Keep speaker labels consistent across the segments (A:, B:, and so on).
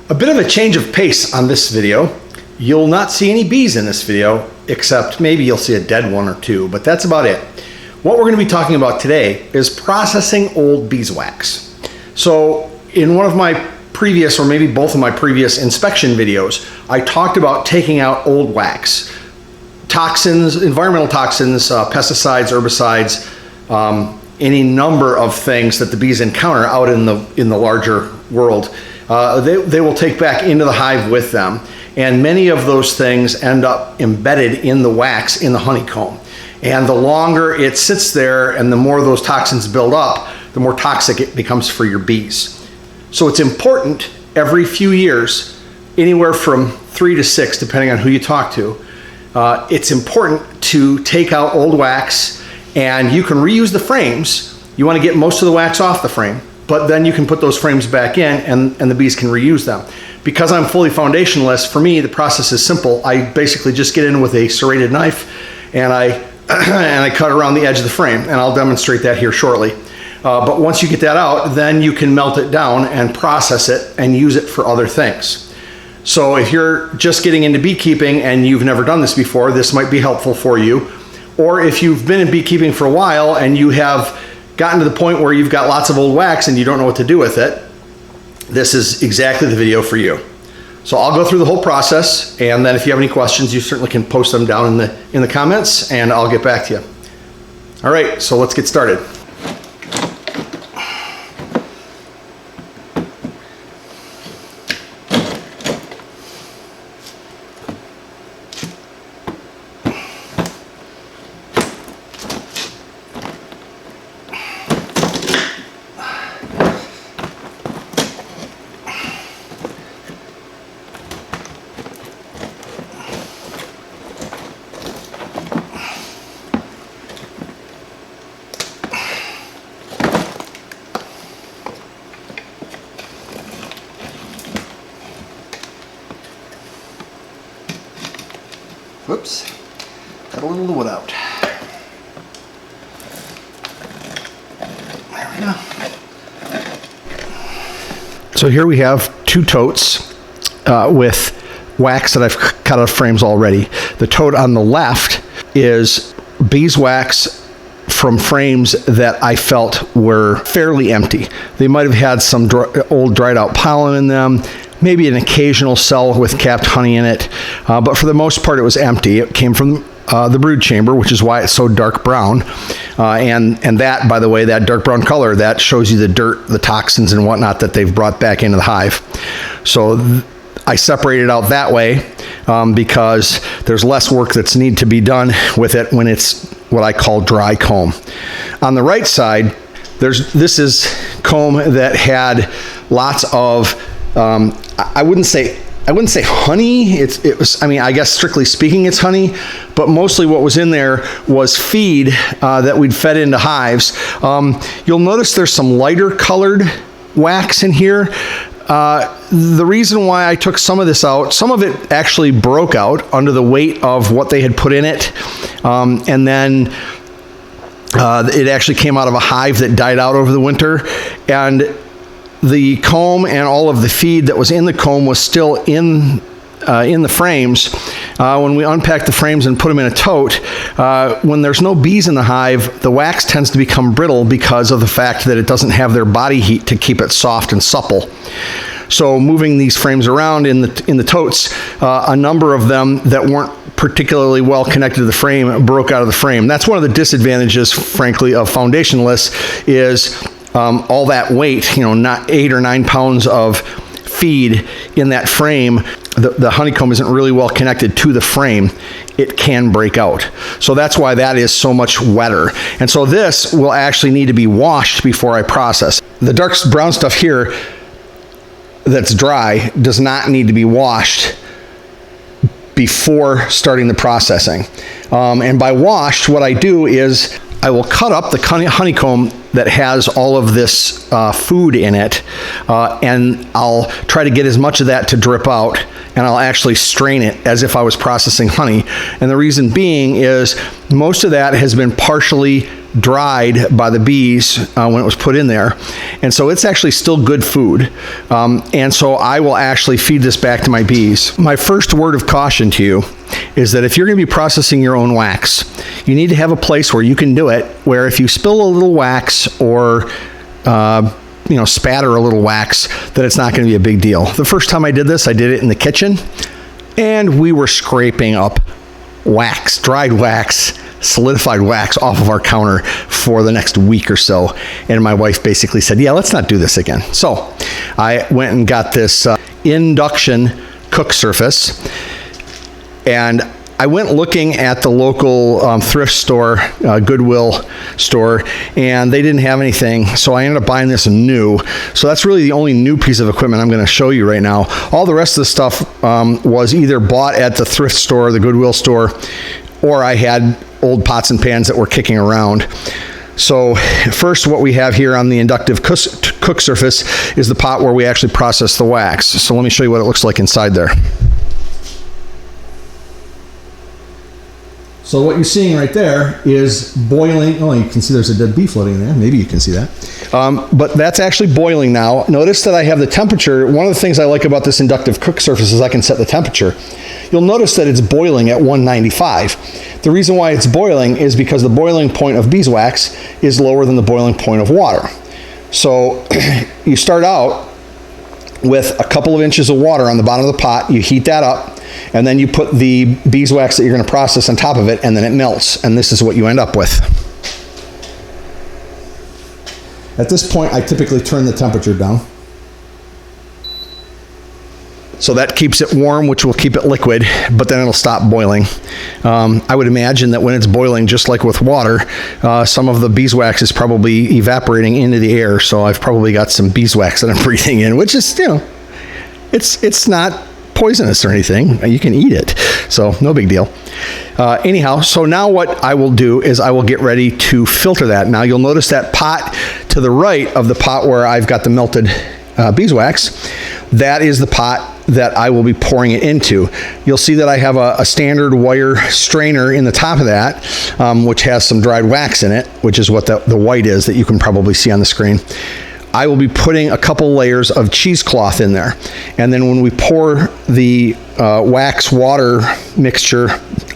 A: A bit of a change of pace on this video. You'll not see any bees in this video, except maybe you'll see a dead one or two, but that's about it. What we're going to be talking about today is processing old beeswax. So in one of my previous, or maybe both of my previous inspection videos, I talked about taking out old wax. Toxins, environmental toxins, pesticides, herbicides, any number of things that the bees encounter out in the larger world, they will take back into the hive with them. And many of those things end up embedded in the wax in the honeycomb. And the longer it sits there and the more those toxins build up, the more toxic it becomes for your bees. So it's important every few years, anywhere from 3 to 6, depending on who you talk to, it's important to take out old wax, and you can reuse the frames. You want to get most of the wax off the frame, but then you can put those frames back in and the bees can reuse them. Because I'm fully foundationless, for me, the process is simple. I basically just get in with a serrated knife and I cut around the edge of the frame, and I'll demonstrate that here shortly. But once you get that out, then you can melt it down and process it and use it for other things. So if you're just getting into beekeeping and you've never done this before, this might be helpful for you. Or if you've been in beekeeping for a while and you have gotten to the point where you've got lots of old wax and you don't know what to do with it, this is exactly the video for you. So I'll go through the whole process, and then if you have any questions, you certainly can post them down in the comments, and I'll get back to you. All right, so let's get started. Whoops, got a little of the wood out. There we go. So here we have 2 totes with wax that I've cut out of frames already. The tote on the left is beeswax from frames that I felt were fairly empty. They might have had some old dried out pollen in them, maybe an occasional cell with capped honey in it, but for the most part it was empty. It came from the brood chamber, which is why it's so dark brown. And that, by the way, that dark brown color, that shows you the dirt, the toxins and whatnot that they've brought back into the hive. So I separate it out that way because there's less work that's need to be done with it when it's what I call dry comb. On the right side, this is comb that had lots of I wouldn't say honey. It was, I mean, I guess strictly speaking it's honey, but mostly what was in there was feed that we'd fed into hives. You'll notice there's some lighter colored wax in here. The reason why I took some of this out, some of it actually broke out under the weight of what they had put in it, and then it actually came out of a hive that died out over the winter, and the comb and all of the feed that was in the comb was still in the frames. When we unpack the frames and put them in a tote, when there's no bees in the hive, the wax tends to become brittle because of the fact that it doesn't have their body heat to keep it soft and supple. So moving these frames around in the totes, a number of them that weren't particularly well connected to the frame broke out of the frame. That's one of the disadvantages, frankly, of foundationless is all that weight, not 8 or 9 pounds of feed in that frame. The honeycomb isn't really well connected to the frame. It can break out. So that's why that is so much wetter. And so this will actually need to be washed before I process. The dark brown stuff here that's dry does not need to be washed before starting the processing. And by washed, what I do is I will cut up the honeycomb that has all of this food in it, and I'll try to get as much of that to drip out, and I'll actually strain it as if I was processing honey. And the reason being is most of that has been partially dried by the bees when it was put in there. And so it's actually still good food. And so I will actually feed this back to my bees. My first word of caution to you is that if you're going to be processing your own wax, you need to have a place where you can do it, where if you spill a little wax or spatter a little wax, that it's not going to be a big deal. The first time I did this, I did it in the kitchen, and we were scraping up wax, dried wax, solidified wax off of our counter for the next week or so. And my wife basically said, yeah, let's not do this again. So I went and got this Induction cook surface, and I went looking at the local thrift store, Goodwill store, and they didn't have anything, so I ended up buying this new. So that's really the only new piece of equipment I'm going to show you right now. All the rest of the stuff was either bought at the thrift store, the Goodwill store, or I had old pots and pans that were kicking around. So first, what we have here on the inductive cook surface is the pot where we actually process the wax. So let me show you what it looks like inside there. So what you're seeing right there is boiling. Oh, you can see there's a dead bee floating in there. Maybe you can see that. But that's actually boiling now. Notice that I have the temperature. One of the things I like about this inductive cook surface is I can set the temperature. You'll notice that it's boiling at 195. The reason why it's boiling is because the boiling point of beeswax is lower than the boiling point of water. So you start out with a couple of inches of water on the bottom of the pot. You heat that up, and then you put the beeswax that you're going to process on top of it, and then it melts, and this is what you end up with. At this point, I typically turn the temperature down. So that keeps it warm, which will keep it liquid, but then it'll stop boiling. I would imagine that when it's boiling, just like with water, some of the beeswax is probably evaporating into the air, so I've probably got some beeswax that I'm breathing in, which is, it's not poisonous or anything. You can eat it, so no big deal. Anyhow, so now what I will do is I will get ready to filter that. Now you'll notice that pot to the right of the pot where I've got the melted beeswax, that is the pot that I will be pouring it into. You'll see that I have a standard wire strainer in the top of that, which has some dried wax in it, which is what the white is that you can probably see on the screen. I will be putting a couple layers of cheesecloth in there. And then when we pour the wax water mixture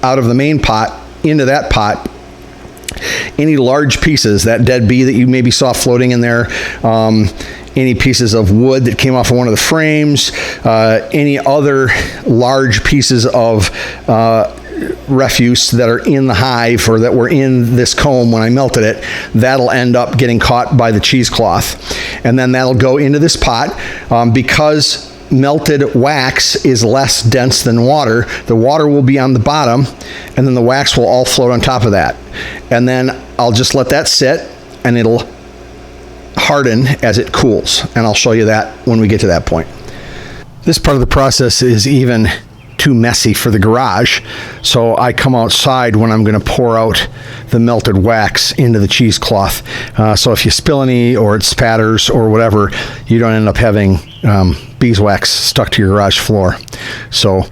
A: out of the main pot into that pot, any large pieces, that dead bee that you maybe saw floating in there, any pieces of wood that came off of one of the frames, any other large pieces of refuse that are in the hive or that were in this comb when I melted it, that'll end up getting caught by the cheesecloth. And then that'll go into this pot. Because melted wax is less dense than water, the water will be on the bottom, and then the wax will all float on top of that. And then I'll just let that sit, and it'll harden as it cools, and I'll show you that when we get to that point. This part of the process is even too messy for the garage, so I come outside when I'm going to pour out the melted wax into the cheesecloth. So if you spill any or it spatters or whatever, you don't end up having beeswax stuck to your garage floor. So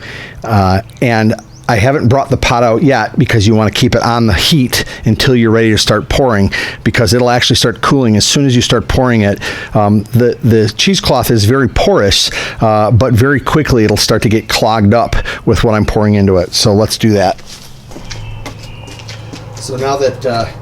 A: and I haven't brought the pot out yet because you want to keep it on the heat until you're ready to start pouring, because it'll actually start cooling as soon as you start pouring it. The cheesecloth is very porous, but very quickly it'll start to get clogged up with what I'm pouring into it. So let's do that. So now that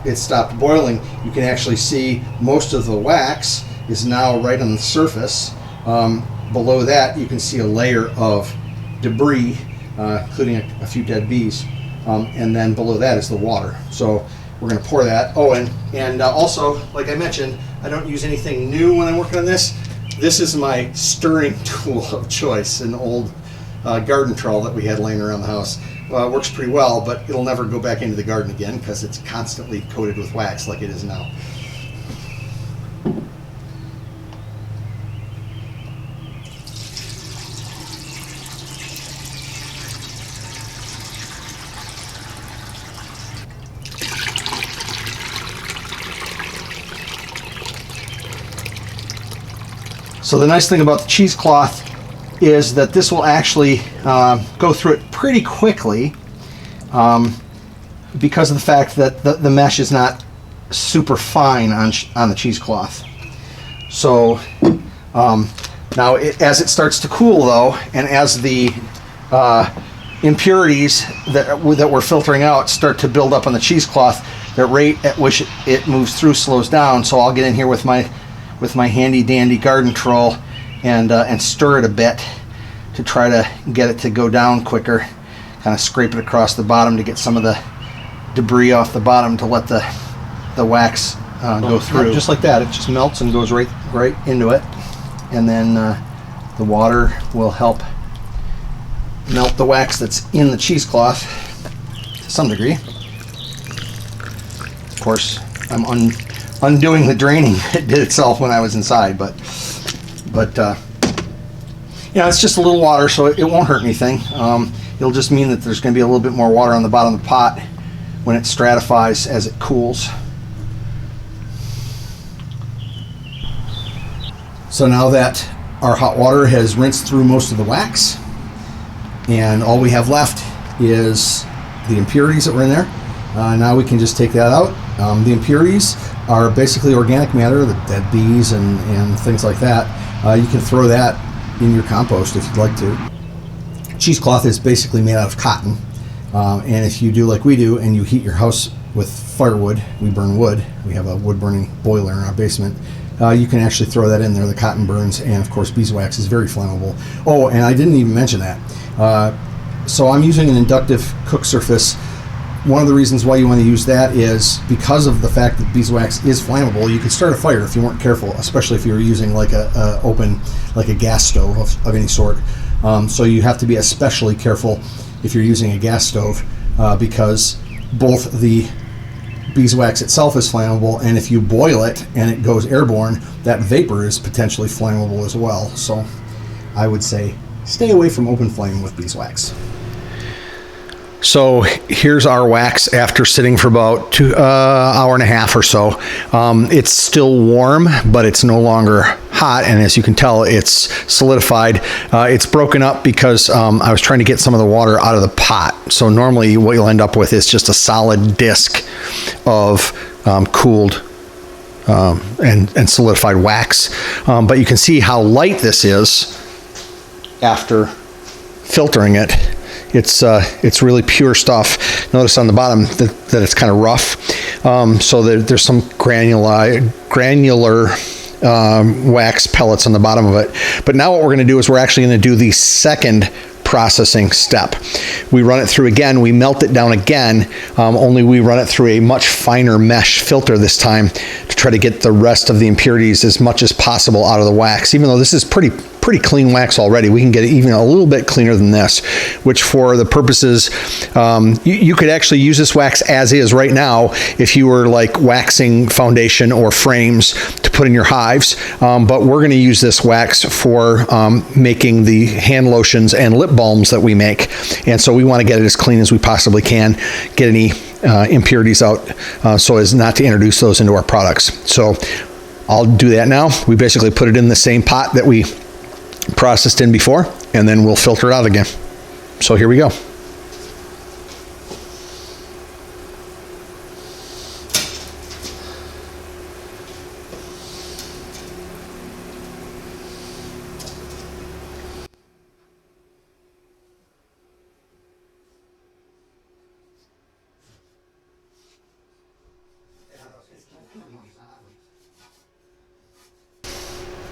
A: it's stopped boiling, you can actually see most of the wax is now right on the surface. Below that, you can see a layer of debris, including a few dead bees, and then below that is the water. So we're going to pour that. Oh, and also, like I mentioned, I don't use anything new when I'm working on this. This is my stirring tool of choice, an old garden trowel that we had laying around the house. It works pretty well, but it'll never go back into the garden again because it's constantly coated with wax like it is now. So the nice thing about the cheesecloth is that this will actually go through it pretty quickly. because of the fact that the mesh is not super fine on the cheesecloth. So now as it starts to cool though, and as the impurities that we're filtering out start to build up on the cheesecloth, the rate at which it moves through slows down. So I'll get in here with my handy dandy garden trowel and stir it a bit to try to get it to go down quicker. Kind of scrape it across the bottom to get some of the debris off the bottom to let the wax go through. Just like that, it just melts and goes right into it, and then the water will help melt the wax that's in the cheesecloth to some degree. Of course, I'm undoing the draining. It did itself when I was inside, but yeah, it's just a little water, so it won't hurt anything. It'll just mean that there's going to be a little bit more water on the bottom of the pot when it stratifies as it cools. So now that our hot water has rinsed through most of the wax, and all we have left is the impurities that were in there, now we can just take that out. The impurities are basically organic matter, the dead bees and things like that. You can throw that in your compost if you'd like to. Cheesecloth is basically made out of cotton, and if you do like we do and you heat your house with firewood, we burn wood, we have a wood burning boiler in our basement, you can actually throw that in there. The cotton burns, and of course beeswax is very flammable. Oh, and I didn't even mention that. So I'm using an inductive cook surface. One of the reasons why you want to use that is because of the fact that beeswax is flammable. You could start a fire if you weren't careful, especially if you were using like a gas stove of any sort. So you have to be especially careful if you're using a gas stove, because both the beeswax itself is flammable, and if you boil it and it goes airborne, that vapor is potentially flammable as well. So I would say stay away from open flame with beeswax. So here's our wax after sitting for about hour and a half or so. It's still warm, but it's no longer hot, and as you can tell, it's solidified. It's broken up because I was trying to get some of the water out of the pot. So normally what you'll end up with is just a solid disc of cooled and solidified wax. But you can see how light this is after filtering it. It's really pure stuff. Notice on the bottom that it's kind of rough. So there's some granular wax pellets on the bottom of it. But now what we're going to do is we're actually going to do the second processing step. We run it through again, we melt it down again, only we run it through a much finer mesh filter this time to try to get the rest of the impurities as much as possible out of the wax. Even though this is pretty clean wax already, we can get it even a little bit cleaner than this, which for the purposes, you could actually use this wax as is right now if you were like waxing foundation or frames to put in your hives, but we're going to use this wax for making the hand lotions and lip balms that we make, and so we want to get it as clean as we possibly can, get any impurities out so as not to introduce those into our products. So I'll do that now. We basically put it in the same pot that we processed in before, and then we'll filter it out again. So here we go.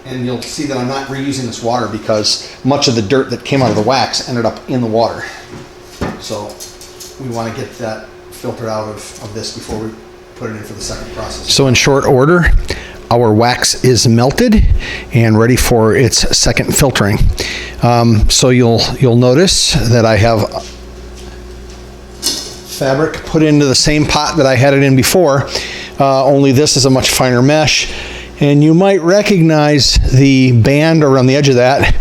A: And you'll see that I'm not reusing this water because much of the dirt that came out of the wax ended up in the water. So we want to get that filtered out of this before we put it in for the second process. So in short order, our wax is melted and ready for its second filtering. So you'll notice that I have fabric put into the same pot that I had it in before, only this is a much finer mesh. And you might recognize the band around the edge of that.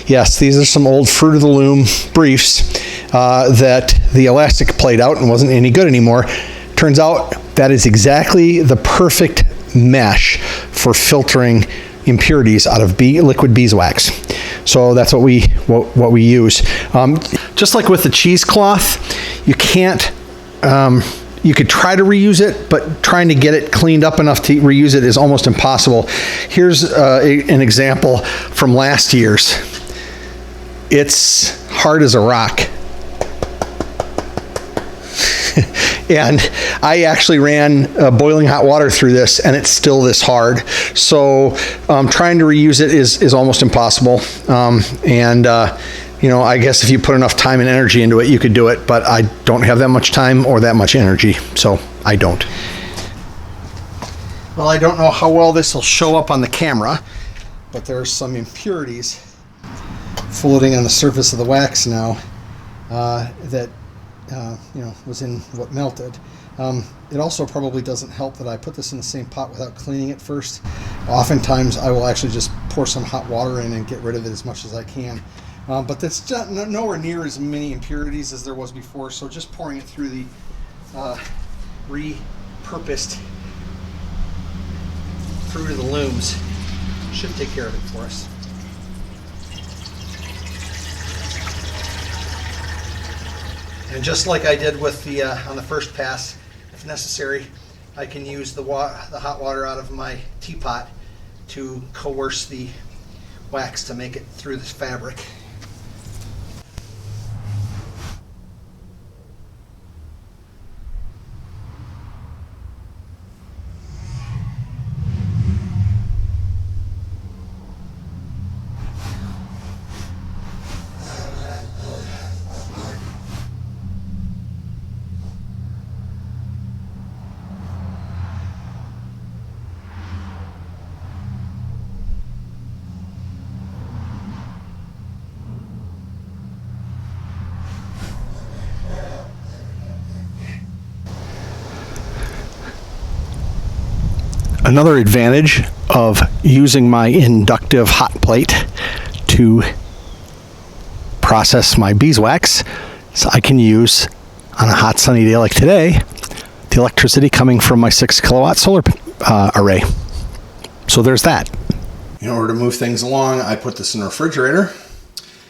A: Yes, these are some old Fruit of the Loom briefs that the elastic played out and wasn't any good anymore. Turns out that is exactly the perfect mesh for filtering impurities out of liquid beeswax. So that's what we use. Just like with the cheesecloth, you can't you could try to reuse it, but trying to get it cleaned up enough to reuse it is almost impossible. Here's an example from last year's. It's hard as a rock. And I actually ran boiling hot water through this, and it's still this hard. So trying to reuse it is almost impossible. You know, I guess if you put enough time and energy into it, you could do it, but I don't have that much time or that much energy, so I don't. Well, I don't know how well this will show up on the camera, but there's some impurities floating on the surface of the wax now that you know, was in what melted. It also probably doesn't help that I put this in the same pot without cleaning it first. Oftentimes I will actually just pour some hot water in and get rid of it as much as I can. But that's nowhere near as many impurities as there was before, so just pouring it through the repurposed Fruit of the Looms should take care of it for us. And just like I did with the on the first pass, if necessary, I can use the hot water out of my teapot to coerce the wax to make it through this fabric. Another advantage of using my inductive hot plate to process my beeswax is I can use, on a hot sunny day like today, the electricity coming from my 6 kilowatt solar array. So there's that. In order to move things along, I put this in the refrigerator,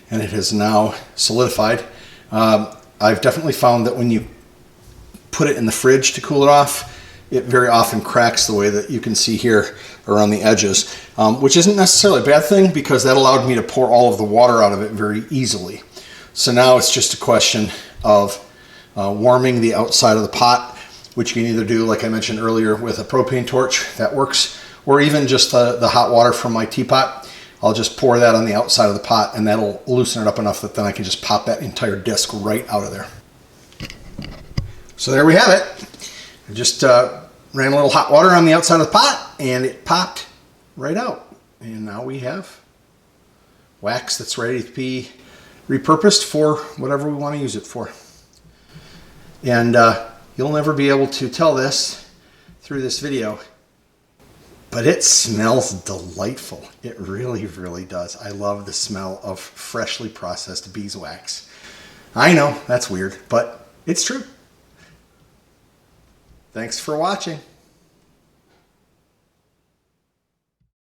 A: and it has now solidified. I've definitely found that when you put it in the fridge to cool it off, it very often cracks the way that you can see here around the edges, which isn't necessarily a bad thing because that allowed me to pour all of the water out of it very easily. So now it's just a question of warming the outside of the pot, which you can either do, like I mentioned earlier, with a propane torch, that works, or even just the hot water from my teapot. I'll just pour that on the outside of the pot, and that'll loosen it up enough that then I can just pop that entire disc right out of there. So there we have it. I just ran a little hot water on the outside of the pot, and it popped right out. And now we have wax that's ready to be repurposed for whatever we want to use it for. And you'll never be able to tell this through this video, but it smells delightful. It really, really does. I love the smell of freshly processed beeswax. I know, that's weird, but it's true. Thanks for watching.